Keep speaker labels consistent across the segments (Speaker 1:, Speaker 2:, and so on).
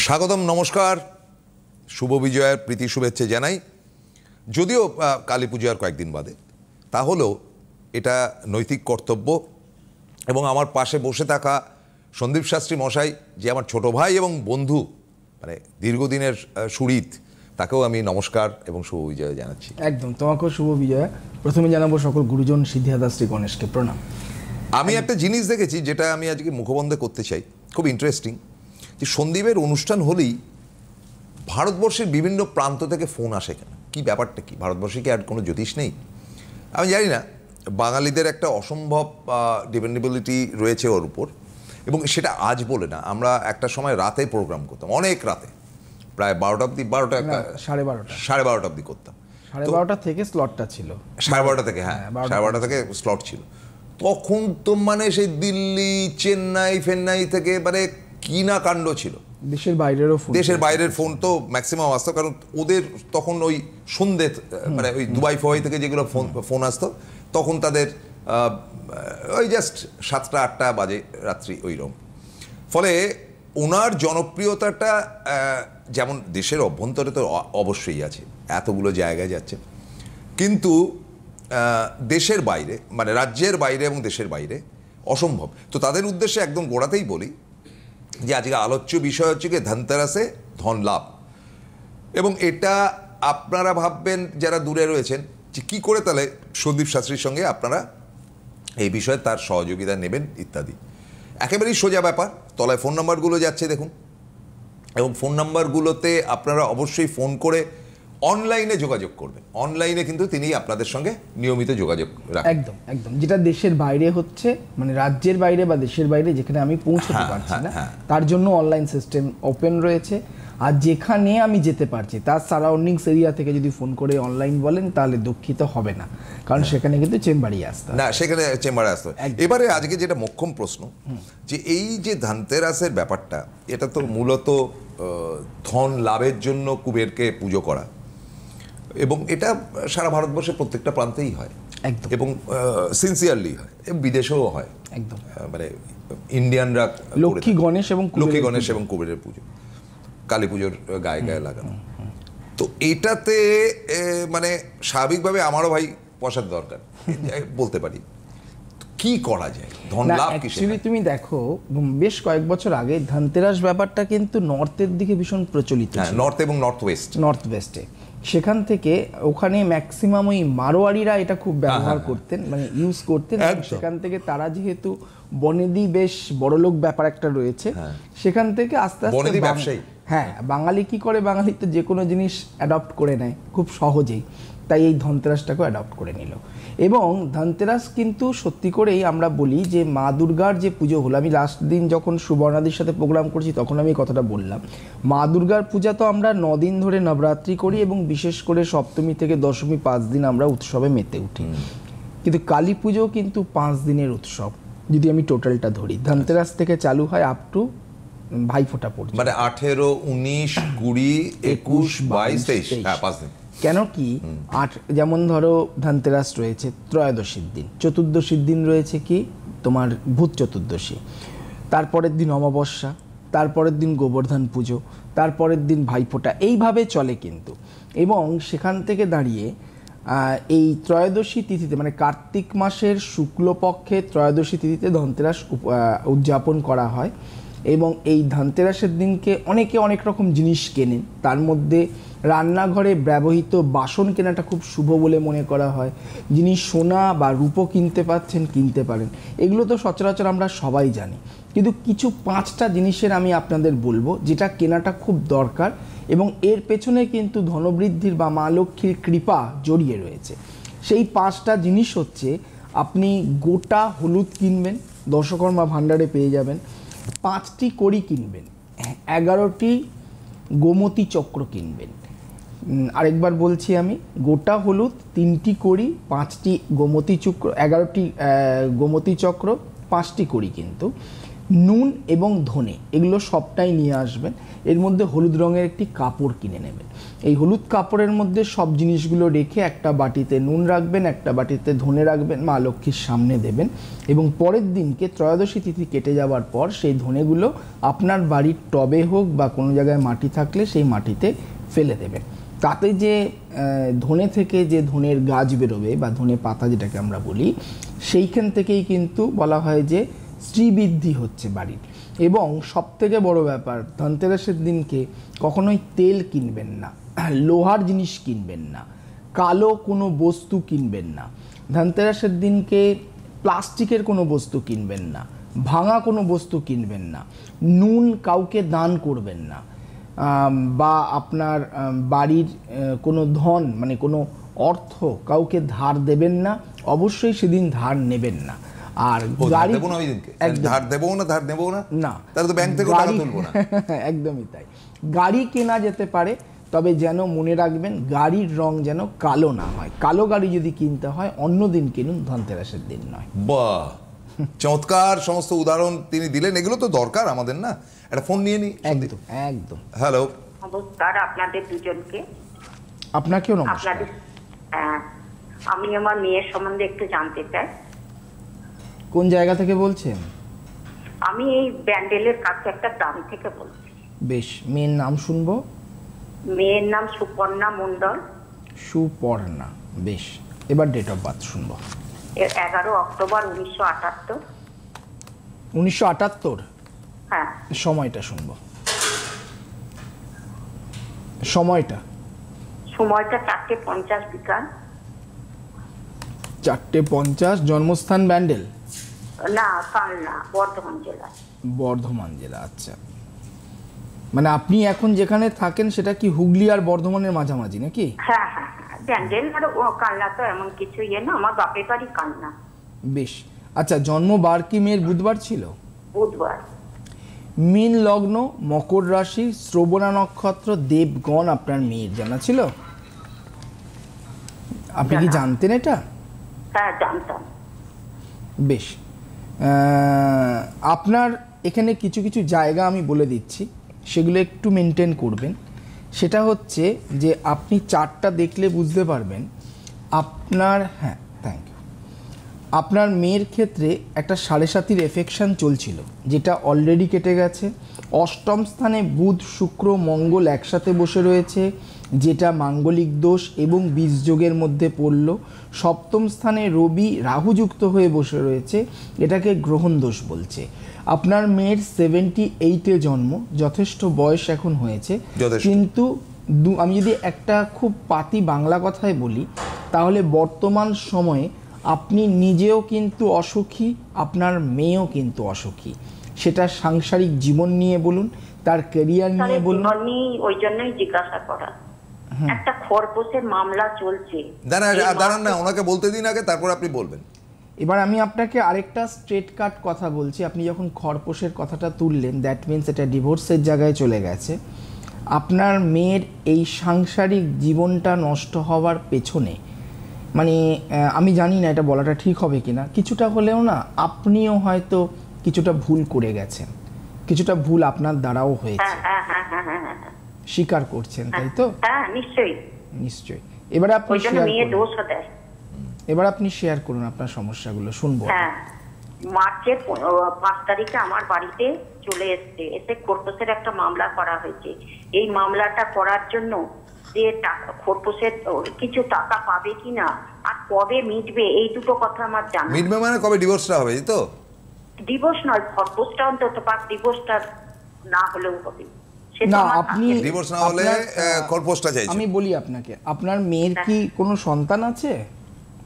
Speaker 1: স্বাগতম, নমস্কার, শুভ বিজয়ের প্রীতি শুভেচ্ছা জানাই। যদিও কালী পুজো আর কয়েকদিন বাদে, তাহলেও এটা নৈতিক কর্তব্য এবং আমার পাশে বসে থাকা সন্দীপ শাস্ত্রী মশাই, যে আমার ছোট ভাই এবং বন্ধু, মানে দীর্ঘদিনের সুরিত, তাকেও আমি নমস্কার এবং শুভ বিজয় জানাচ্ছি।
Speaker 2: একদম, তোমাকেও শুভ বিজয়। প্রথমে জানাবো সকল গুরুজন সিদ্ধিদাতা শ্রী গণেশকে প্রণাম।
Speaker 1: আমি একটা জিনিস দেখেছি যেটা আমি আজকে মুখবন্ধ করতে চাই, খুব ইন্টারেস্টিং, যে সন্দীপের অনুষ্ঠান হলেই ভারতবর্ষের বিভিন্ন প্রান্ত থেকে ফোন আসে। কেন, কী ব্যাপারটা কি? ভারতবর্ষে কি আর কোনো জ্যোতিষ নেই? আমি জানি না। বাঙালিদের একটা অসম্ভব ডিপেন্ডেবিলিটি রয়েছে ওর উপর, এবং সেটা আজ বলে না। আমরা একটা সময় রাতে প্রোগ্রাম করতাম, অনেক রাতে, প্রায় 12টা অব্দি, 12:30 অব্দি করতাম।
Speaker 2: 12:30 থেকে স্লটটা ছিল,
Speaker 1: 12:30 থেকে, হ্যাঁ 12:30 থেকে স্লট ছিল। তখন তো মানে সেই দিল্লি, চেন্নাই ফেন্নাই থেকে মানে কি না কাণ্ড ছিল।
Speaker 2: দেশের বাইরের ফোন তো ম্যাক্সিমাম আসতো, কারণ ওদের তখন ওই সন্ধ্যে, মানে ওই দুবাই ফবাই থেকে যেগুলো ফোন আসতো, তখন তাদের ওই জাস্ট 7টা-8টা বাজে রাত্রি ওইরকম। ফলে ওনার জনপ্রিয়তাটা যেমন দেশের অভ্যন্তরে তো অবশ্যই আছে, এতগুলো জায়গায় যাচ্ছে, কিন্তু দেশের বাইরে, মানে রাজ্যের বাইরে এবং দেশের বাইরে অসম্ভব। তো তাদের উদ্দেশ্যে একদম গোড়াতেই বলি যে আজকে আলোচ্য বিষয় হচ্ছে কি ধনতেরাসে ধন লাভ। এবং এটা আপনারা ভাববেন যারা দূরে রয়েছেন যে কী করে তাহলে সন্দীপ শাস্ত্রীর সঙ্গে আপনারা এই বিষয়ে তার সহযোগিতা নেবেন ইত্যাদি। একেবারেই সোজা ব্যাপার। তলায় ফোন নাম্বারগুলো যাচ্ছে দেখুন, এবং ফোন নাম্বারগুলোতে আপনারা অবশ্যই ফোন করে অনলাইনে যোগাযোগ করবেন। অনলাইনে কিন্তু তিনি আপনাদের সঙ্গে নিয়মিত যোগাযোগ রাখেন। একদম একদম, যেটা দেশের বাইরে হচ্ছে, মানে রাজ্যের বাইরে বা দেশের বাইরে যেখানে আমি পৌঁছতে পারছি না, তার জন্য অনলাইন সিস্টেম ওপেন রয়েছে। আর যেখানে আমি যেতে পারছি তার সারাউন্ডিংস এরিয়া থেকে যদি ফোন করে অনলাইন বলেন, তাহলে দুঃখিত হবে না, কারণ সেখানে কিন্তু চেম্বারই আসতে না,
Speaker 1: সেখানে চেম্বারে আসতে। এবারে আজকে যেটা মোক্ষম প্রশ্ন, যে এই যে ধনতেরাসের ব্যাপারটা, এটা তো মূলত ধন লাভের জন্য কুবেরকে পুজো করা, এবং এটা সারা ভারতবর্ষের প্রত্যেকটা প্রান্তেই হয়
Speaker 2: একদম,
Speaker 1: এবং সিনসিয়ারলি হয়, এবং বিদেশেও হয়।
Speaker 2: একদম,
Speaker 1: মানে ইন্ডিয়ানরা
Speaker 2: লক্ষ্মী গণেশ এবং
Speaker 1: কুবেরের পুজো, কালী পুজোর গায়ে গায়ে লাগানো। তো এটাতে মানে স্বাভাবিকভাবে আমারও ভাই পয়সার দরকার, বলতে পারি। কি করা যায় ধন লাভ?
Speaker 2: অ্যাকচুয়ালি তুমি দেখো, বেশ কয়েক বছর আগে ধনতেরাস ব্যাপারটা কিন্তু নর্থের দিকে ভীষণ প্রচলিত,
Speaker 1: নর্থ এবং নর্থ ওয়েস্টে।
Speaker 2: সেখান থেকে ওখানে ম্যাক্সিমাম ওই মারোয়ারিরা এটা খুব ব্যবহার করতেন, মানে ইউজ করতেন। সেখান থেকে তারা যেহেতু বনেদি বেশ বড়লোক ব্যাপার একটা রয়েছে, সেখান থেকে আস্তে আস্তে
Speaker 1: ব্যবসায়ী,
Speaker 2: হ্যাঁ, বাঙালি কি করে, বাঙালি তো যে কোনো জিনিস অ্যাডপ্ট করে নেয় খুব সহজেই, তাই এই ধনতেরাসটাকেও অ্যাডপ্ট করে নিল। এবং ধনতেরাস কিন্তু সত্যি করেই আমরা বলি যে মা দুর্গার যে পুজো হলো, আমি লাস্ট দিন যখন সুবর্ণাদির সাথে প্রোগ্রাম করছি তখন আমি কথাটা বললাম, মা দুর্গার পূজা তো আমরা 9 দিন ধরে নবরাত্রি করি, এবং বিশেষ করে সপ্তমী থেকে দশমী 5 দিন আমরা উৎসবে মেতে উঠি। কিন্তু কালী পুজো কিন্তু 5 দিনের উৎসব, যদি আমি টোটালটা ধরি। ধনতেরাস থেকে চালু হয় আপ টু ভাইফোঁটা পর্যন্ত,
Speaker 1: মানে 18, 19, 20, 21, 22, 23, 5 দিন।
Speaker 2: কেন কি, যেমন ধরো ধনতেরাস রয়েছে ত্রয়োদশীর দিন, চতুর্দশীর দিন রয়েছে কি তোমার ভূত চতুর্দশী, তারপরের দিন অমাবস্যা, তারপরের দিন গোবর্ধন পুজো, তারপরের দিন ভাইফোঁটা, এইভাবে চলে কিন্তু। এবং সেখান থেকে দাঁড়িয়ে এই ত্রয়োদশী তিথিতে, মানে কার্তিক মাসের শুক্লপক্ষে ত্রয়োদশী তিথিতে ধনতেরাস উদযাপন করা হয়। এবং এই ধনতেরাসের দিনকে অনেকে অনেক রকম জিনিস কেনেন, তার মধ্যে রান্নাঘরে ব্যবহৃত বাসন কেনাটা খুব শুভ বলে মনে করা হয়। যিনি সোনা বা রূপো কিনতে পাচ্ছেন, কিনতে পারেন, এগুলো তো সচরাচর আমরা সবাই জানি। কিন্তু কিছু 5টা জিনিসের আমি আপনাদের বলবো যেটা কেনাটা খুব দরকার, এবং এর পেছনে কিন্তু ধনবৃদ্ধির বা মা লক্ষ্মীর কৃপা জড়িয়ে রয়েছে। সেই 5টা জিনিস হচ্ছে, আপনি গোটা হলুদ কিনবেন, দশকর্মা ভাণ্ডারে পেয়ে যাবেন। 5টি কড়ি কিনবেন, 11টি গোমতী চক্র কিনবেন। আরেকবার বলছি আমি, গোটা হলুদ, 3টি কড়ি, 5টি গোমতী চক্র, 11টি গোমতী চক্র, 5টি কড়ি কিন্তু
Speaker 3: নুন এবং ধনে এগুলো সবটাই নিয়ে আসবেন। এর মধ্যে হলুদ রঙের একটি কাপড় কিনে নেবেন। এই হলুদ কাপড়ের মধ্যে সব জিনিসগুলো রেখে একটা বাটিতে নুন রাখবেন, একটা বাটিতে ধনে রাখবেন, মা লক্ষ্মীর সামনে দেবেন এবং পরের দিনকে ত্রয়োদশী তিথি কেটে যাওয়ার পর সেই ধনেগুলো আপনার বাড়ির টবে হোক বা কোনো জায়গায় মাটি থাকলে সেই মাটিতে ফেলে দেবেন। তাতে যে ধনে থেকে যে ধনের গাছ বেরোবে বা ধনে পাতা যেটাকে আমরা বলি, সেইখান থেকেই কিন্তু বলা হয় যে শ্রীবৃদ্ধি হচ্ছে বাড়ির। এবং সবথেকে বড় ব্যাপার, ধনতেরাসের দিনকে কখনোই তেল কিনবেন না, লোহার জিনিস কিনবেন না, কালো কোনো বস্তু কিনবেন না। ধনতেরাসের দিনকে প্লাস্টিকের কোনো বস্তু কিনবেন না, ভাঙা কোনো বস্তু কিনবেন না, নুন কাউকে দান করবেন না, বা আপনার বাড়ির কোনো ধন মানে কোনো অর্থ কাউকে ধার দেবেন না, অবশ্যই সেদিন ধার নেবেন না। আর গাড়ি
Speaker 2: ধার দেবো না, ধার নেবো না,
Speaker 3: না
Speaker 2: তাহলে তো ব্যাংক থেকে টাকা তুলবো না।
Speaker 3: একদমই তাই। গাড়ি কেনা যেতে পারে, তবে যেন মনে রাখবেন গাড়ির রং যেন কালো না হয়। কালো গাড়ি যদি কিনতে হয় অন্য দিন কিনুন, ধনতেরাসের দিন নয়।
Speaker 2: বাহ, চমৎকার সমস্ত উদাহরণ তিনি দিলেন, এগুলো তো দরকার আমাদের না। একটা ফোন নিয়ে নি।
Speaker 3: একদম একদম।
Speaker 2: হ্যালো,
Speaker 4: নমস্কার আপনাদের দুজনকে।
Speaker 3: আপনাকেও নমস্কার।
Speaker 4: আমি আমার মেয়ের সম্বন্ধে একটু জানতে চাই।
Speaker 3: কোন জায়গা থেকে বলছেন?
Speaker 4: আমি এই ব্যান্ডেলের কাছে একটা গ্রাম থেকে বলছি।
Speaker 3: বেশ, মেয়ের নাম শুনবো।
Speaker 4: মেয়ের নাম সুপর্ণা মণ্ডল।
Speaker 3: সুপর্ণা, বেশ। এবার ডেট অফ বার্থ শুনবো।
Speaker 4: 11 অক্টোবর 1978।
Speaker 3: 1978?
Speaker 4: হ্যাঁ।
Speaker 3: সময়টা শুনবো। সময়টা
Speaker 4: 4:50 বিকাল।
Speaker 3: 4:50। জন্মস্থান ব্যান্ডেল?
Speaker 4: না, কালনা, বর্ধমান জেলা।
Speaker 3: বর্ধমান জেলা, আচ্ছা। মানে আপনি এখন যেখানে থাকেন সেটা কি হুগলি আর বর্ধমানের মাঝামাঝি নাকি?
Speaker 4: হ্যাঁ হ্যাঁ হ্যাঁ, ব্যান্ডেল আর কালনা তো এমন কিছু ইয়ে না, আমার বাপের বাড়ি কালনা।
Speaker 3: বেশ, আচ্ছা। জন্মবার কি মেয়ের বুধবার ছিল?
Speaker 4: বুধবার।
Speaker 3: মীন লগ্ন, মকর রাশি, শ্রবণা নক্ষত্র, দেবগণ আপনার মেয়ের জানা ছিল? আপনি কি জানতেন এটা?
Speaker 4: হ্যাঁ, জানতাম।
Speaker 3: বেশ, আপনার এখানে কিছু কিছু জায়গা আমি বলে দিচ্ছি, সেগুলো একটু মেনটেন করবেন। সেটা হচ্ছে যে আপনি চার্টটা দেখলে বুঝতে পারবেন আপনার, হ্যাঁ থ্যাংক ইউ, আপনার মেয়ের ক্ষেত্রে একটা 7.5 এফেকশন চলছিল, যেটা অলরেডি কেটে গেছে। অষ্টম স্থানে বুধ, শুক্র, মঙ্গল একসাথে বসে রয়েছে, যেটা মাঙ্গলিক দোষ এবং বীজযোগের মধ্যে পড়ল। সপ্তম স্থানে রবি, রাহুযুক্ত হয়ে বসে রয়েছে, এটাকে গ্রহণ দোষ বলছে। আপনার মেয়ের 78-এ জন্ম, যথেষ্ট বয়স এখন হয়েছে, কিন্তু আমি যদি একটা খুব পাতি বাংলা কথায় বলি, তাহলে বর্তমান সময়ে আপনি নিজেও কিন্তু অসুখী, আপনার মেয়েও কিন্তু অসুখী। সেটা সাংসারিক জীবন নিয়ে বলুন, তার ক্যারিয়ার নিয়ে বলুন।
Speaker 4: আমি ওই জন্যই জিজ্ঞাসা করা। একটা খরপোশের মামলা চলছে।
Speaker 2: দাঁড়ান না, ওনাকে বলতে দিন আগে, তারপর আপনি বলবেন।
Speaker 3: এবার আমি আপনাকে আরেকটা স্ট্রেট কাট কথা বলছি। আপনি যখন খরপোশের কথাটা তুললেন, দ্যাট মিনস এটা ডিভোর্সের জায়গায় চলে গেছে। আপনার মেয়ের এই সাংসারিক জীবনটা নষ্ট হওয়ার পেছনে, মানে আমি জানি না এটা বলাটা ঠিক হবে কিনা, কিছুটা হলেও না আপনিও হয়তো কিছুটা ভুল করে গেছেন, কিছুটা ভুল আপনার দ্বারাও হয়েছে, স্বীকার করছেন তাই তো?
Speaker 4: হ্যাঁ, নিশ্চয়ই
Speaker 3: নিশ্চয়ই। এবারে আপনি শেয়ার করুন আপনার সমস্যাগুলো, শুনবো।
Speaker 4: হ্যাঁ, মার্চের 5 তারিখে আমার বাড়িতে চলে এসে খরপোশের একটা মামলা করা হয়েছে। এই মামলাটা করার জন্য যে টাকা খরপোশের কিছু টাকা পাবে কিনা আর কবে মিটবে, এই দুটো কথা আমার জানা।
Speaker 2: মিটবে মানে কবে ডিভোর্সটা হবে, এই তো?
Speaker 4: ডিভোর্স নয়, খরপোশটা অন্তত পাক, ডিভোর্সটা না হলেও হবে।
Speaker 3: না, আপনি
Speaker 2: ডিভোর্স না হলে খরপোশটা চাইছেন।
Speaker 3: আমি বলি আপনাকে, আপনার মেয়ের কি কোনো সন্তান আছে?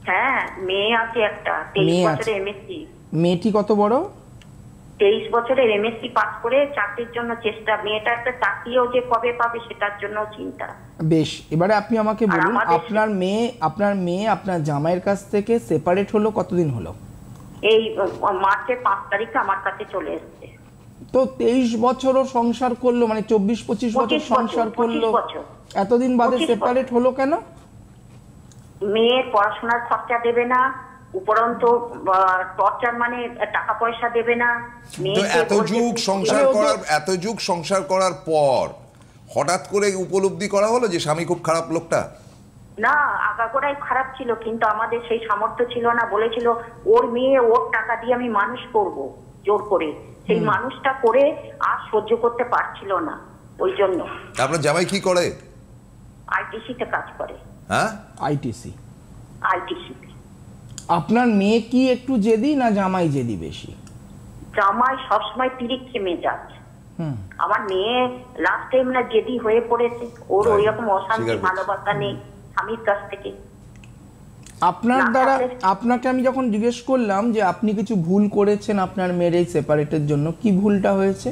Speaker 4: হ্যাঁ, মেয়ে আছে একটা, 23 বছরের এমএসসি।
Speaker 3: মেয়েটি কত বড়?
Speaker 4: 23 বছরের এমএসসি পাস করে চাকরির জন্য চেষ্টা। মেয়েটা একটা চাকরিও যে কবে পাবে সেটার জন্য চিন্তা।
Speaker 3: বেশ, এবারে আপনি আমাকে বলুন, আপনার মেয়ে আপনার জামাইয়ের কাছ থেকে সেপারেট হলো কতদিন হলো?
Speaker 4: এই মার্চের 5 তারিখে আমার কাছে চলে এসেছে।
Speaker 3: তো 23 বছরও সংসার করলো, মানে 24-25 বছর সংসার করলো, এতদিন বাদে সেপারেট হলো কেন?
Speaker 4: মেয়ের পড়াশোনার খরচা দেবে না, উপরন্ত টর্চার, মানে টাকা পয়সা দেবে না।
Speaker 2: তো এত যুগ সংসার করার পর হঠাৎ করে উপলব্ধি করা হলো যে স্বামী খুব খারাপ লোকটা?
Speaker 4: না, আগাগোড়াই খারাপ ছিল, কিন্তু আমাদের সেই সামর্থ্য ছিল না। বলেছিল ওর মেয়ে ওর টাকা দিয়ে আমি মানুষ করব জোর করে, সেই মানুষটা করে আর সহ্য করতে পারছিল না, ওই জন্য।
Speaker 2: আপনার জামাই কি করে?
Speaker 4: আইটিসিতে কাজ করে।
Speaker 2: হ্যাঁ,
Speaker 3: আইটিসি।
Speaker 5: আপনার মেয়ে কি একটু জেদি না জামাই জেদি বেশি?
Speaker 4: জামাই সবসময় তিরিক্ষে মেজাজ। আমার মেয়ে লাস্ট টাইম না জেদি হয়ে পড়েছে, ওর ওই রকম অশান্তি ভালোবাসা নেই স্বামীর কাছ থেকে।
Speaker 5: আপনার দ্বারা আপনাকে আমি যখন জিজ্ঞেস করলাম যে আপনি কিছু ভুল করেছেন আপনার মেয়ের এই সেপারেটের জন্য, কি ভুলটা হয়েছে?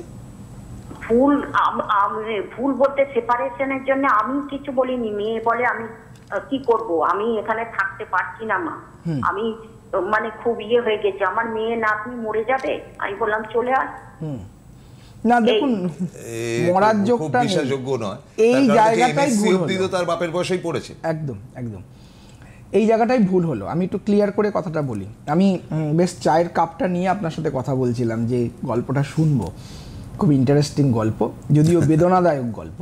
Speaker 4: ভুল বলতে সেপারেশনের জন্য আমি কিছু বলিনি। মেয়ে বলে আমি কি করব, আমি এখানে থাকতে পারছি না মা, আমি মানে খুব হয়ে গেছে, আমার মেয়ে নাতনি মরে যাবে। আমি বললাম চলে আস।
Speaker 5: না দেখুন, মরার যোগটা
Speaker 2: বিশ্বাসযোগ্য নয়,
Speaker 5: এই জায়গাটাই ভুল হলো।
Speaker 2: তার বাপের বয়সেই পড়েছে।
Speaker 5: একদম একদম এই জায়গাটাই ভুল হলো। আমি একটু ক্লিয়ার করে কথাটা বলি। আমি বেশ চায়ের কাপটা নিয়ে আপনার সাথে কথা বলছিলাম যে গল্পটা শুনবো, খুব ইন্টারেস্টিং গল্প, যদিও বেদনাদায়ক গল্প।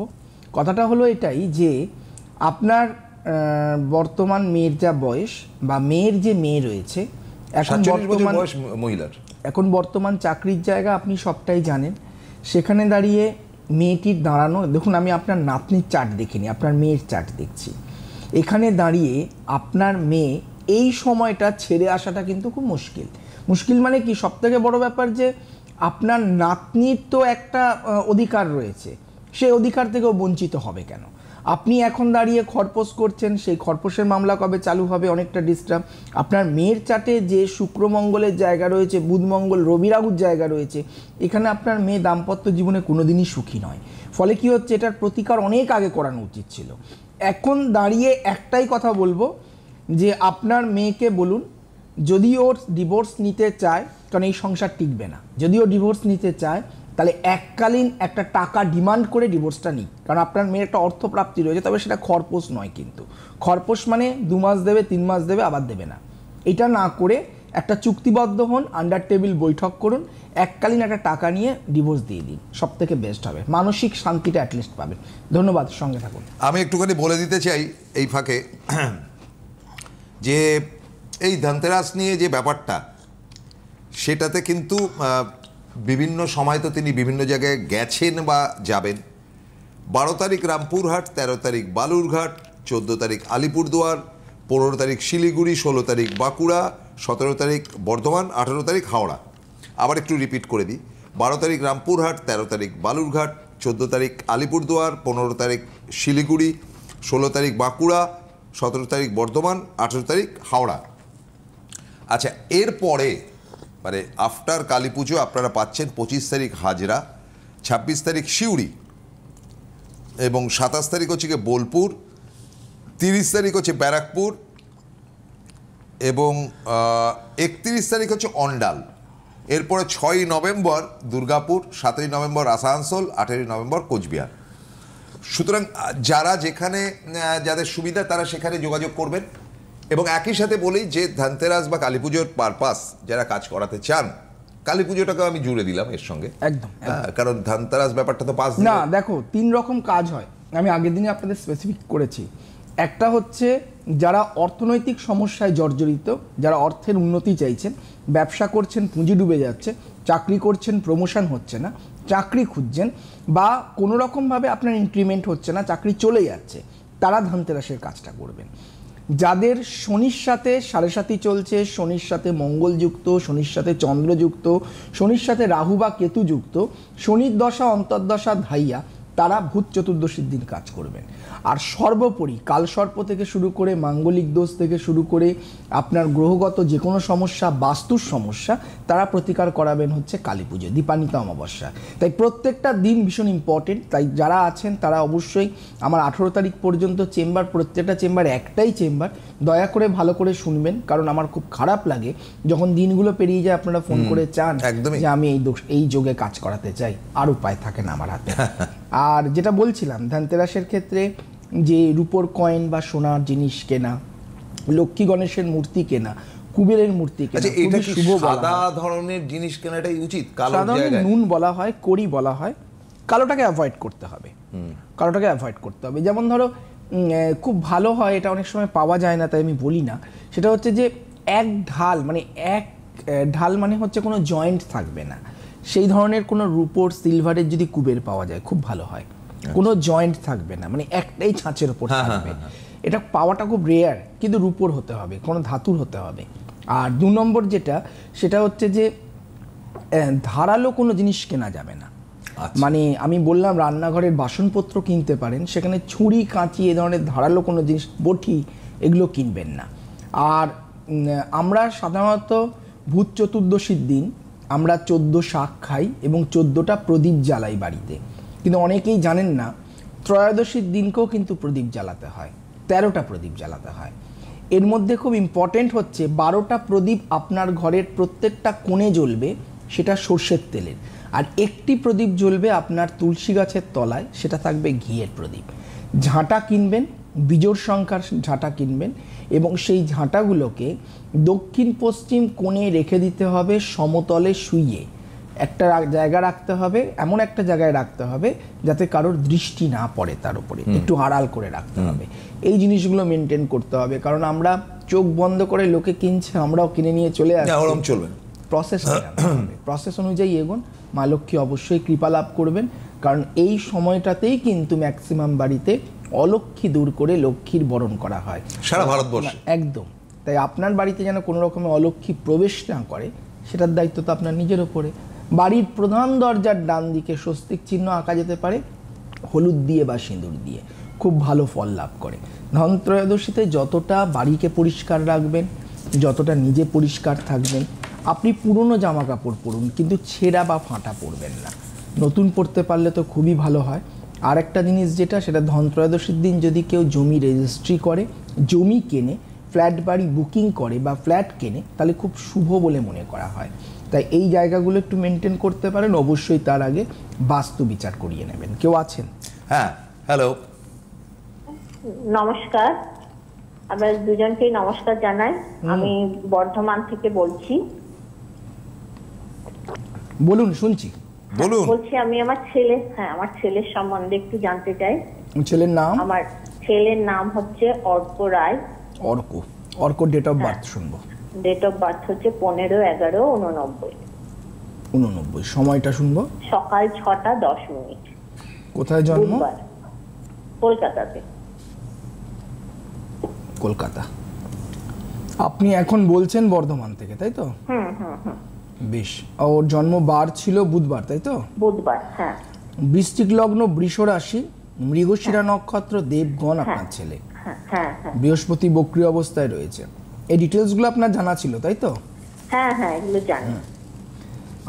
Speaker 5: কথাটা হলো এটাই যে আপনার বর্তমান মেয়ের যা বয়স বা মেয়ের যে মেয়ে রয়েছে এখন বর্তমান চাকরির জায়গা আপনি সবটাই জানেন, সেখানে দাঁড়িয়ে মেয়েটির দাঁড়ানো, দেখুন আমি আপনার নাতনির চার্ট দেখিনি, আপনার মেয়ের চার্ট দেখছি। এখানে দাঁড়িয়ে আপনার মেয়ে এই সময়টা ছেড়ে আসাটা কিন্তু খুব মুশকিল। মানে কি, সবথেকে বড় ব্যাপার যে আপনার নাতনির তো একটা অধিকার রয়েছে, সেই অধিকার থেকেও বঞ্চিত হবে কেন? আপনি এখন দাঁড়িয়ে খরপোশ করছেন, সেই খরপোশের মামলা কবে চালু হবে অনেকটা ডিস্টার্ব। আপনার মেয়ের চাটে যে শুক্রমঙ্গলের জায়গা রয়েছে, বুধ মঙ্গল রবি রাহুর জায়গা রয়েছে, এখানে আপনার মেয়ে দাম্পত্য জীবনে কোনোদিনই সুখী নয়। ফলে কি হচ্ছে, এটার প্রতিকার অনেক আগে করানো উচিত ছিল। এখন দাঁড়িয়ে একটাই কথা বলবো যে আপনার মেয়েকে বলুন, যদি ওর ডিভোর্স নিতে চায়, কারণ এই সংসার টিকবে না, যদি ও ডিভোর্স নিতে চায় তাহলে এককালীন একটা টাকা ডিমান্ড করে ডিভোর্সটা নিক, কারণ আপনার মেয়ের একটা অর্থপ্রাপ্তি রয়েছে। তবে সেটা খরপোশ নয়, কিন্তু খরপোশ মানে 2 মাস দেবে, 3 মাস দেবে, আবার দেবে না, এটা না করে একটা চুক্তিবদ্ধ হন, আন্ডার টেবিল বৈঠক করুন, এককালীন একটা টাকা নিয়ে ডিভোর্স দিয়ে দিন, সব থেকে বেস্ট হবে, মানসিক শান্তিটা অ্যাটলিস্ট পাবেন। ধন্যবাদ, সঙ্গে থাকুন।
Speaker 2: আমি একটুখানি বলে দিতে চাই এই ফাঁকে যে এই ধনতেরাস নিয়ে যে ব্যাপারটা, সেটাতে কিন্তু বিভিন্ন সময় তো তিনি বিভিন্ন জায়গায় গেছেন বা যাবেন। 12 তারিখ রামপুরহাট, 13 তারিখ বালুরঘাট, 14 তারিখ আলিপুরদুয়ার, 15 তারিখ শিলিগুড়ি, 16 তারিখ বাঁকুড়া, 17 তারিখ বর্ধমান, 18 তারিখ হাওড়া। আবার একটু রিপিট করে দিই, 12 তারিখ রামপুরহাট, 13 তারিখ বালুরঘাট, 14 তারিখ আলিপুরদুয়ার, 15 তারিখ শিলিগুড়ি, 16 তারিখ বাঁকুড়া, 17 তারিখ বর্ধমান, 18 তারিখ হাওড়া। আচ্ছা, এরপরে মানে আফটার কালী পুজো আপনারা পাচ্ছেন 25 তারিখ হাজরা, 26 তারিখ সিউড়ি, এবং 27 তারিখ হচ্ছে গিয়ে বোলপুর, 30 তারিখ হচ্ছে ব্যারাকপুর, এবং 31 তারিখ হচ্ছে অন্ডাল। এরপরে 6ই নভেম্বর দুর্গাপুর, 7ই নভেম্বর আসানসোল, 18ই নভেম্বর কোচবিহার। সুতরাং যারা যেখানে যাদের সুবিধা তারা সেখানে যোগাযোগ করবেন। এবং একই সাথে বলি যে ধনতেরাস বা কালী পুজোর পারপাস যারা কাজ করাতে চান, কালী পুজোটাকে আমি জুড়ে দিলাম এর সঙ্গে,
Speaker 5: একদম,
Speaker 2: কারণ ধনতেরাস ব্যাপারটা তো 5 দিন
Speaker 5: না। দেখো, 3 রকম কাজ হয়, আমি আগের দিনে আপনাদের স্পেসিফিক করেছি। একটা হচ্ছে যারা অর্থনৈতিক সমস্যায় জর্জরিত, যারা অর্থের উন্নতি চাইছেন, ব্যবসা করছেন পুঁজি ডুবে যাচ্ছে, চাকরি করছেন প্রমোশন হচ্ছে না, চাকরি খুঁজছেন, বা কোনো রকমভাবে আপনার ইনক্রিমেন্ট হচ্ছে না, চাকরি চলে যাচ্ছে, তারা ধনতেরাসের কাজটা করবেন। যাদের শনির সাথে 7.5 চলছে, শনির সাথে মঙ্গলযুক্ত, শনির সাথে চন্দ্রযুক্ত, শনির সাথে রাহু বা কেতুযুক্ত, শনির দশা অন্তর্দশা ধাইয়া, তারা ভূত চতুর্দশীর দিন কাজ করবেন। আর সর্বোপরি কালসর্প থেকে শুরু করে মাঙ্গলিক দোষ থেকে শুরু করে আপনার গ্রহগত যে কোনো সমস্যা, বাস্তুর সমস্যা, তারা প্রতিকার করাবেন হচ্ছে কালী পুজো, দীপান্বিতা অমাবস্যা। তাই প্রত্যেকটা দিন ভীষণ ইম্পর্টেন্ট। তাই যারা আছেন তারা অবশ্যই আমার 18 তারিখ পর্যন্ত চেম্বার, প্রত্যেকটা চেম্বার একটাই চেম্বার, দয়া করে ভালো করে শুনবেন, কারণ আমার খুব খারাপ লাগে যখন দিনগুলো পেরিয়ে যায় আপনারা ফোন করে চান যে আমি এই যোগে কাজ করাতে চাই, আর উপায় থাকে না আমার হাতে। আর যেটা বলছিলাম, ধনতেরাসের ক্ষেত্রে যে রূপোর কয়েন বা সোনার জিনিস কেনা, লক্ষ্মী গণেশের মূর্তি কেনা,
Speaker 3: কুবেরের মূর্তি কেনা
Speaker 1: আচ্ছা, এটা
Speaker 3: খুবই
Speaker 1: কি
Speaker 3: শুভ বলা
Speaker 1: সাদা
Speaker 3: হয়।
Speaker 1: ধরনের জিনিস কেনাটাই উচিত, কালো
Speaker 3: সাধারণত
Speaker 1: জায়গায়?
Speaker 3: নুন বলা হয়, কড়ি বলা হয়, কালোটাকে অ্যাভয়েড করতে হবে, কালোটাকে অ্যাভয়েড করতে হবে। যেমন ধরো খুব ভালো হয়, এটা অনেক সময় পাওয়া যায় না তাই আমি বলি না, সেটা হচ্ছে যে এক ঢাল মানে হচ্ছে কোনো জয়েন্ট থাকবে না, সেই ধরনের কোনো রূপোর সিলভারের যদি কুবের পাওয়া যায় খুব ভালো হয়, কোনো জয়েন্ট থাকবে না, মানে একটাই ছাঁচের ওপর থাকবে। এটা পাওয়াটা খুব রেয়ার, কিন্তু রূপোর হতে হবে, কোনো ধাতুর হতে হবে। আর 2 নম্বর যেটা, সেটা হচ্ছে যে ধারালো কোনো জিনিস কেনা যাবে না। মানে আমি বললাম রান্নাঘরের বাসনপত্র কিনতে পারেন, সেখানে ছুরি কাঁচি এ ধরনের ধারালো কোনো জিনিস, বটি, এগুলো কিনবেন না। আর আমরা সাধারণত ভূত চতুর্দশীর দিন আমরা 14 শাক খাই এবং 14টা প্রদীপ জ্বালাই বাড়িতে, কিন্তু অনেকেই জানেন না ত্রয়োদশীর দিনকেও কিন্তু প্রদীপ জ্বালাতে হয়, 13টা প্রদীপ জ্বালাতে হয়। এর মধ্যে খুব ইম্পর্টেন্ট হচ্ছে 12টা প্রদীপ আপনার ঘরের প্রত্যেকটা কোণে জ্বলবে, সেটা সর্ষের তেলের, আর একটি প্রদীপ জ্বলবে আপনার তুলসী গাছের তলায়, সেটা থাকবে ঘিয়ের প্রদীপ। ঝাঁটা কিনবেন, বিজোড় সংখ্যার ঝাঁটা কিনবেন, এবং সেই ঝাঁটাগুলোকে দক্ষিণ পশ্চিম কোণে রেখে দিতে হবে, সমতলে শুইয়ে একটা জায়গা রাখতে হবে, এমন একটা জায়গায় রাখতে হবে যাতে কারোর দৃষ্টি না পড়ে তার উপরে, একটু আড়াল করে রাখতে হবে। এই জিনিসগুলো মেনটেন করতে হবে, কারণ আমরা চোখ বন্ধ করে লোকে কিনছে, আমরাও কিনে নিয়ে চলে আসছি,
Speaker 1: চলবে না।
Speaker 3: প্রসেস অনুযায়ী এগোন, মা লক্ষ্মী অবশ্যই কৃপা লাভ করবেন। কারণ এই সময়টাতেই কিন্তু ম্যাক্সিমাম বাড়িতে অলক্ষ্মী দূর করে লক্ষ্মীর বরণ করা হয়
Speaker 1: সারা ভারতবর্ষে।
Speaker 3: একদম। তাই আপনার বাড়িতে যেন কোনো রকমের অলক্ষ্মী প্রবেশ না করে, সেটার দায়িত্ব তো আপনার নিজের ওপরে। বাড়ির প্রধান দরজার ডান দিকে স্বস্তিক চিহ্ন আঁকা যেতে পারে হলুদ দিয়ে বা সিঁদুর দিয়ে, খুব ভালো ফল লাভ করে। ধনত্রয়োদশীতে যতটা বাড়িকে পরিষ্কার রাখবেন, যতটা নিজে পরিষ্কার থাকবেন, আপনি পুরনো জামা কাপড় পরুন, কিন্তু ছেঁড়া বা ফাঁটা পরবেন না, নতুন পরতে পারলে তো খুবই ভালো হয়। আর একটা জিনিস যেটা, সেটা ধনত্রয়োদশীর দিন যদি কেউ জমি রেজিস্ট্রি করে, জমি কেনে, ফ্ল্যাট বাড়ি বুকিং করে বা ফ্ল্যাট কেনে, তাহলে খুব শুভ বলে মনে করা হয়। তাই এই জায়গাগুলো একটু মেনটেন করতে পারেন, অবশ্যই তার আগে বাস্তু বিচার করিয়ে নেবেন। কেউ আছেন?
Speaker 1: হ্যাঁ, হ্যালো,
Speaker 4: নমস্কার, আমরা দুজনকেই নমস্কার জানাই। আমি বর্ধমান থেকে বলছি।
Speaker 3: বলুন, শুনছি,
Speaker 1: বলুন।
Speaker 4: বলছি আমি আমার ছেলের সম্বন্ধে একটু জানতে চাই।
Speaker 3: ছেলের নাম?
Speaker 4: আমার ছেলের নাম হচ্ছে অর্ক রায়।
Speaker 3: অর্ক ডেট অফ বার্থ শুনবো।
Speaker 4: ডেট অফ বার্থ হচ্ছে 15/11/89।
Speaker 3: 89। সময়টা শুনবো।
Speaker 4: সকাল 6:10।
Speaker 3: কোথায় জন্ম?
Speaker 4: বুধবার, কলকাতাতে।
Speaker 3: কলকাতা। আপনি এখন বলছেন বর্ধমান থেকে, তাই তো? বেশ। ওর জন্ম বার ছিল বুধবার, তাই তো?
Speaker 4: বুধবার, হ্যাঁ।
Speaker 3: বৃশ্চিক লগ্ন, বৃষ রাশি, মৃগশিরা নক্ষত্র, দেবগণ আপনার ছেলে।
Speaker 4: হ্যাঁ।
Speaker 3: বৃহস্পতি বক্রী অবস্থায় রয়েছে। এই ডিটেলসগুলো আপনার জানা ছিল, তাই তো?
Speaker 4: হ্যাঁ, এগুলো জানি।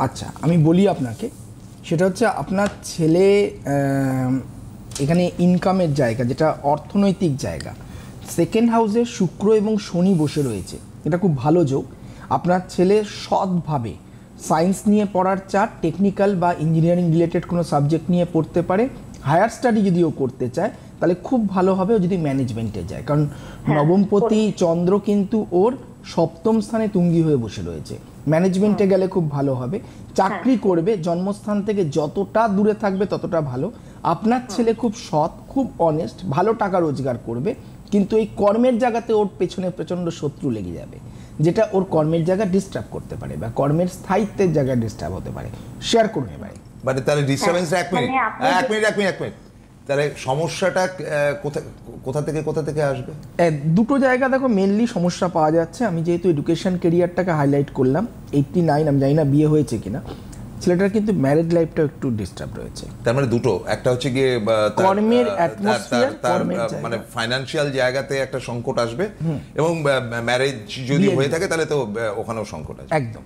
Speaker 3: আচ্ছা, আমি বলি আপনাকে, সেটা হচ্ছে আপনার ছেলে এখানে ইনকামের জায়গা, যেটা অর্থনৈতিক জায়গা, সেকেন্ড হাউসে শুক্র এবং শনি বসে রয়েছে, এটা খুব ভালো যোগ। আপনার ছেলে সৎভাবে সায়েন্স নিয়ে পড়ার চার্ট, টেকনিক্যাল বা ইঞ্জিনিয়ারিং রিলেটেড কোনো সাবজেক্ট নিয়ে পড়তে পারে। হায়ার স্টাডি যদিও করতে চায় তাহলে খুব ভালো হবে যদি ম্যানেজমেন্টে যায়, কারণ নবমপতি চন্দ্র কিন্তু ওর 7ম স্থানে তুঙ্গি হয়ে বসে রয়েছে। ম্যানেজমেন্টে গেলে খুব ভালো হবে। চাকরি করবে, জন্মস্থান থেকে যতটা দূরে থাকবে ততটা ভালো। আপনার ছেলে খুব সৎ, খুব অনেস্ট, ভালো টাকা রোজগার করবে, কিন্তু এই কর্মের জায়গাতে ওর পেছনে প্রচণ্ড শত্রু লেগে যাবে, যেটা ওর কর্মের জায়গা ডিস্টার্ব করতে পারে বা কর্মের স্থায়িত্বের জায়গায় ডিস্টার্ব হতে পারে। শেয়ার করুন এবারে।
Speaker 1: মানে তাহলে ডিস্টারবেন্স, এক মিনিট, তাহলে সমস্যাটা কোথা থেকে আসবে?
Speaker 3: দুটো জায়গা দেখো মেনলি সমস্যা পাওয়া যাচ্ছে। আমি যেহেতু এডুকেশন ক্যারিয়ারটাকে হাইলাইট করলাম, 89, আমি জানি না বিয়ে হয়েছে কিনা, ছেলেটার কিন্তু ম্যারিড লাইফটাও একটু ডিস্টার্ব রয়েছে।
Speaker 1: তার মানে দুটো, একটা হচ্ছে গিয়ে
Speaker 3: কর্মের অ্যাটমসফিয়ার,
Speaker 1: মানে ফাইনান্সিয়াল জায়গাতে একটা সংকট আসবে, এবং ম্যারেজ যদি হয়ে থাকে তাহলে তো ওখানেও সংকট আসবে।
Speaker 3: একদম।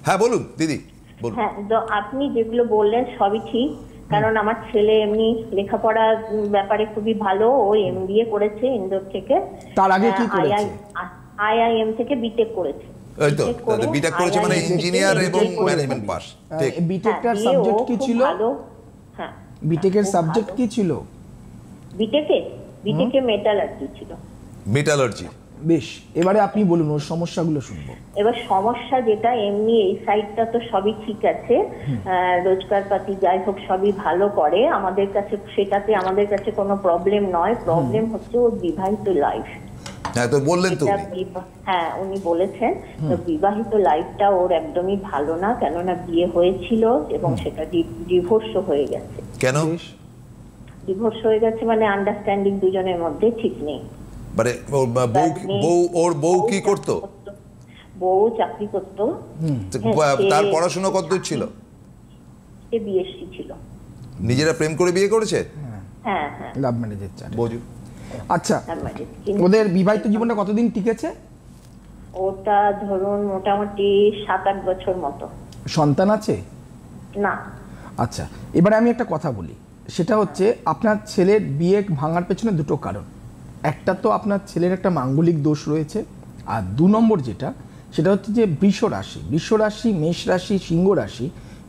Speaker 1: হ্যাঁ, বলুন দিদি, বলুন।
Speaker 4: হ্যাঁ, তো আপনি যেগুলো বললেন সবই ঠিক, কারণ আমার ছেলে এমনি লেখাপড়ার ব্যাপারে খুবই ভালো। ও MBA করেছে ইন্দোর থেকে।
Speaker 3: তার আগে কি করেছে?
Speaker 4: IIM থেকে বিটেক করেছে।
Speaker 1: এই তো বিটেক করেছে, মানে ইঞ্জিনিয়ার এবং ম্যানেজমেন্ট পাস। ঠিক।
Speaker 3: বিটেকটার সাবজেক্ট কি ছিল?
Speaker 4: হ্যাঁ,
Speaker 3: বিটেকের সাবজেক্ট কি ছিল?
Speaker 4: বিটেকে মেটালার্জি ছিল।
Speaker 1: মেটালার্জি,
Speaker 3: বেশ, এবারে আপনি বলুন ওর সমস্যাগুলো শুনবো।
Speaker 4: এবার সমস্যা যেটা, এমনি এই সাইডটা তো সবই ঠিক আছে, রোজগার পাতি যাই হোক সবই ভালো করে আমাদের কাছে, সেটাতে আমাদের কাছে কোনো প্রবলেম নয়। প্রবলেম হচ্ছে ওর বিবাহিত লাইফ।
Speaker 1: হ্যাঁ, তো বললেন তো
Speaker 4: হ্যাঁ, উনি বলেছেন তো বিবাহিত লাইফটা ওর একদমই ভালো না, কেননা বিয়ে হয়েছিল এবং সেটা ডিভোর্স হয়ে গেছে।
Speaker 1: কেন
Speaker 4: ডিভোর্স হয়ে গেছে মানে আন্ডারস্ট্যান্ডিং দুজনের মধ্যে ঠিক নেই।
Speaker 1: মানে ওর বউ কি করতো?
Speaker 4: বউ চাকরি করতো।
Speaker 1: তার পড়াশোনা কতদূর ছিল?
Speaker 4: সে বিএসসি ছিল।
Speaker 1: নিজেরা প্রেম করে বিয়ে করেছে?
Speaker 4: হ্যাঁ হ্যাঁ,
Speaker 3: লাভ ম্যারেজের চার্জ।
Speaker 1: বোঝো।
Speaker 3: আচ্ছা, ওদের বিবাহিত জীবনটা কতদিন টিকেছে?
Speaker 4: ওটা ধরুন মোটামুটি 7-8 বছর মতো।
Speaker 3: সন্তান আছে?
Speaker 4: না।
Speaker 3: আচ্ছা, এবারে আমি একটা কথা বলি, সেটা হচ্ছে আপনার ছেলের বিয়ে ভাঙার পেছনে দুটো কারণ। একটা তো আপনার ছেলের একটা মাঙ্গলিক দোষ রয়েছে, আর 2 নম্বর যেটা, সেটা হচ্ছে যে বৃষ রাশি, মেষ রাশি, সিংহ রাশি,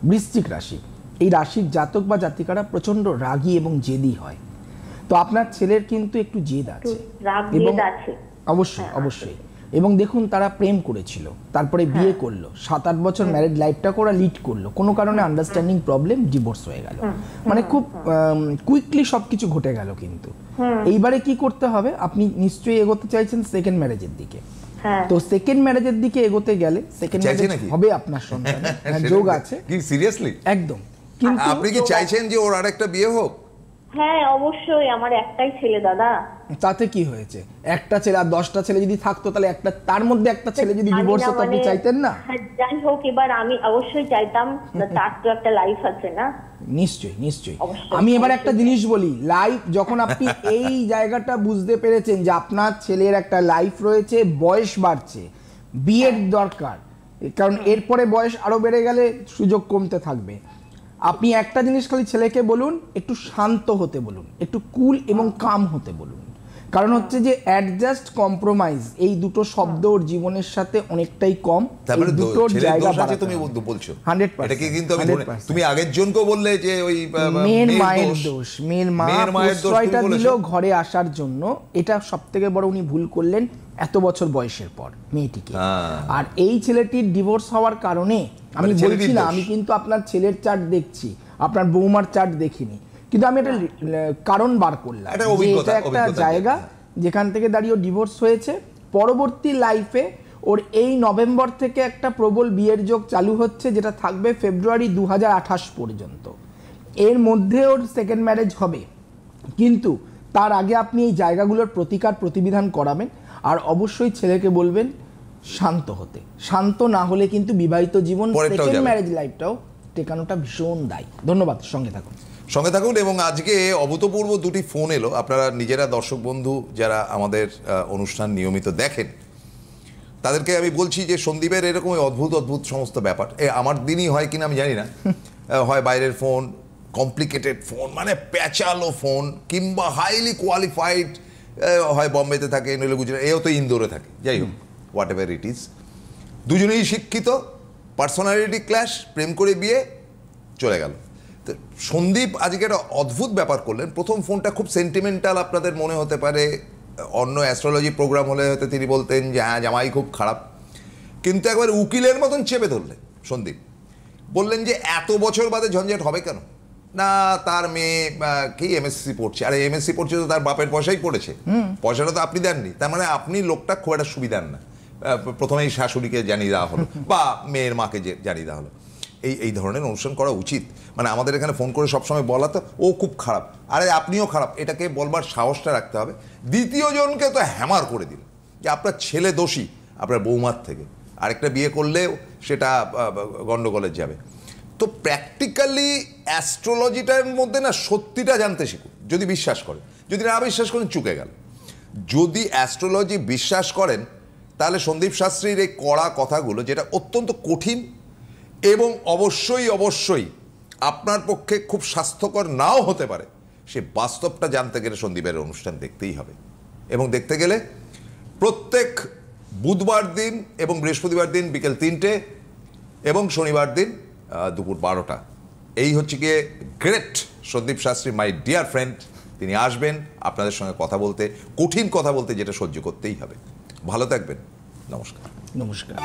Speaker 3: বৃশ্চিক রাশি, এই রাশির জাতক বা জাতিকারা প্রচণ্ড রাগী এবং জেদি হয়। তো আপনার ছেলের কিন্তু একটু জেদ আছে, এবং অবশ্যই এবং দেখুন তারা প্রেম করেছিল, তারপরে বিয়ে করলো, 7-8 বছর ম্যারিড লাইফটাকে ওরা লিড করলো, কোনো কারণে আন্ডারস্ট্যান্ডিং প্রবলেম, ডিভোর্স হয়ে গেল, মানে খুব কুইকলি সবকিছু ঘটে গেল। কিন্তু এইবারে কি করতে হবে, আপনি নিশ্চয়ই এগোতে চাইছেন সেকেন্ড ম্যারেজের দিকে। তো সেকেন্ড ম্যারেজের দিকে এগোতে গেলে সেকেন্ড ম্যারেজ হবে আপনার সন্তানের যোগ আছে।
Speaker 1: কি সিরিয়াসলি?
Speaker 3: একদম। কিন্তু
Speaker 1: আপনি কি চাইছেন যে ওর আরেকটা বিয়ে হোক?
Speaker 4: হ্যাঁ অবশ্যই, আমার একটাই ছেলে দাদা।
Speaker 3: তাতে কি হয়েছে, একটা ছেলে আর 10টা ছেলে যদি থাকতো তাহলে একটা, তার মধ্যে একটা ছেলে যদি ডিভোর্স হতো আপনি চাইতেন না?
Speaker 4: যাই হোক, এবার আমি অবশ্যই চাইতাম, তার তো একটা লাইফ আছে না।
Speaker 3: নিশ্চয়ই। আমি এবার একটা জিনিস বলি, লাইফ যখন আপনি এই জায়গাটা বুঝতে পেরেছেন যে আপনার ছেলের একটা লাইফ রয়েছে, বয়স বাড়ছে, বিয়ের দরকার, কারণ এরপরে বয়স আরো বেড়ে গেলে সুযোগ কমতে থাকবে। আপনি একটা জিনিস খালি ছেলেকে বলুন, একটু শান্ত হতে বলুন, একটু কুল এবং কাম হতে বলুন। কারণ হচ্ছে যে অ্যাডজাস্ট, কম্প্রোমাইজ, এই দুটো শব্দ ওর জীবনের সাথে অনেকটাই কম।
Speaker 1: তারপরে দুটোর জায়গা আছে তুমি বলছো
Speaker 3: 100%।
Speaker 1: এটাকে কিন্তু আমি তুমি আগের জনকে বললে যে ওই
Speaker 3: মেয়ের মায়ের দোষ, মেয়ের মায়ের দোষটা দিল ঘরে আসার জন্য, এটা সবথেকে বড় উনি ভুল করলেন এত বছর বয়সের পর মেয়েটিকে। আর এই ছেলেটির ডিভোর্স হওয়ার কারণে আমি বলছি না, আমি কিন্তু আপনার ছেলের চার্ট দেখছি, আপনার বৌমার চার্ট দেখিনি, কিন্তু আমি একটা কারণ বার করলাম যে এটা একটা জায়গা যেখান থেকে দাঁড়িয়ে ডিভোর্স হয়েছে। পরবর্তী লাইফে ওর এই নভেম্বর থেকে একটা প্রবল বিয়ের যোগ চালু হচ্ছে, যেটা থাকবে ফেব্রুয়ারি 2028 পর্যন্ত। এর মধ্যে ওর সেকেন্ড ম্যারেজ হবে, কিন্তু তার আগে আপনি এই জায়গাগুলোর প্রতিবিধান করাবেন। আর অবশ্যই ছেলেকে বলবেন শান্ত হতে। শান্ত না হলে কিন্তু বিবাহিত জীবন, সেকেন্ড ম্যারেজ লাইফটাও টেকানোটা ভীষণ দায়ী। ধন্যবাদ, সঙ্গে থাকুন।
Speaker 1: এবং আজকে অভূতপূর্ব 2টি ফোন এলো। আপনারা নিজেরা দর্শক বন্ধু যারা আমাদের অনুষ্ঠান নিয়মিত দেখেন, তাদেরকে আমি বলছি যে সন্দীপের এরকম অদ্ভুত সমস্ত ব্যাপার আমার দিনই হয় কিনা আমি জানি না, হয় বাইরের ফোন, কমপ্লিকেটেড ফোন, মানে প্যাচালো ফোন, কিংবা হাইলি কোয়ালিফাইড, হয় বম্বেতে থাকে, নইলে গুজরাট, এও তো ইন্দোরে থাকে, যাই হোক, হোয়াট এভার ইট ইজ। দুজনেই শিক্ষিত, পার্সোনালিটি ক্ল্যাশ, প্রেম করে বিয়ে চলে গেল। তো সন্দীপ আজকে একটা অদ্ভুত ব্যাপার করলেন। প্রথম ফোনটা খুব সেন্টিমেন্টাল আপনাদের মনে হতে পারে, অন্য অ্যাস্ট্রোলজি প্রোগ্রাম হলে হয়তো তিনি বলতেন যে হ্যাঁ জামাই খুব খারাপ, কিন্তু একবার উকিলের মতন চেপে ধরলেন সন্দীপ। বললেন যে এত বছর বাদে ঝঞ্ঝাট হবে কেন, না তার মেয়ে কি এমএসসি পড়ছে, আরে এমএসসি পড়ছে তো তার বাপের পয়সাই পড়েছে, পয়সাটা তো আপনি দেননি, তার মানে আপনি লোকটা খুব একটা সুবিধার না, প্রথমেই শাশুড়িকে জানিয়ে দেওয়া হলো বা মেয়ের মাকে জানিয়ে দেওয়া হলো। এই ধরনের অনুষ্ঠান করা উচিত। মানে আমাদের এখানে ফোন করে সবসময় বলা তো ও খুব খারাপ, আরে আপনিও খারাপ, এটাকে বলবার সাহসটা রাখতে হবে। দ্বিতীয় জনকে তো হ্যামার করে দিল যে আপনার ছেলে দোষী আপনার বৌমার থেকে, আরেকটা বিয়ে করলেও সেটা গন্ডগোলের যাবে। তো প্র্যাকটিক্যালি অ্যাস্ট্রোলজিটার মধ্যে না সত্যিটা জানতে শিখুন, যদি বিশ্বাস করেন। যদি না বিশ্বাস করেন চুকে গেল। যদি অ্যাস্ট্রোলজি বিশ্বাস করেন তাহলে সন্দীপ শাস্ত্রীর এই কড়া কথাগুলো, যেটা অত্যন্ত কঠিন এবং অবশ্যই আপনার পক্ষে খুব স্বাস্থ্যকর নাও হতে পারে, সে বাস্তবটা জানতে গেলে সন্দীপের অনুষ্ঠান দেখতেই হবে। এবং দেখতে গেলে প্রত্যেক বুধবার দিন এবং বৃহস্পতিবার দিন বিকেল 3টে এবং শনিবার দিন দুপুর 12টা। এই হচ্ছে গিয়ে great Sandeep Shastri, my dear friend. তিনি আসবেন আপনাদের সঙ্গে কথা বলতে, কঠিন কথা বলতে, যেটা সহ্য করতেই হবে। ভালো থাকবেন, নমস্কার।
Speaker 3: নমস্কার।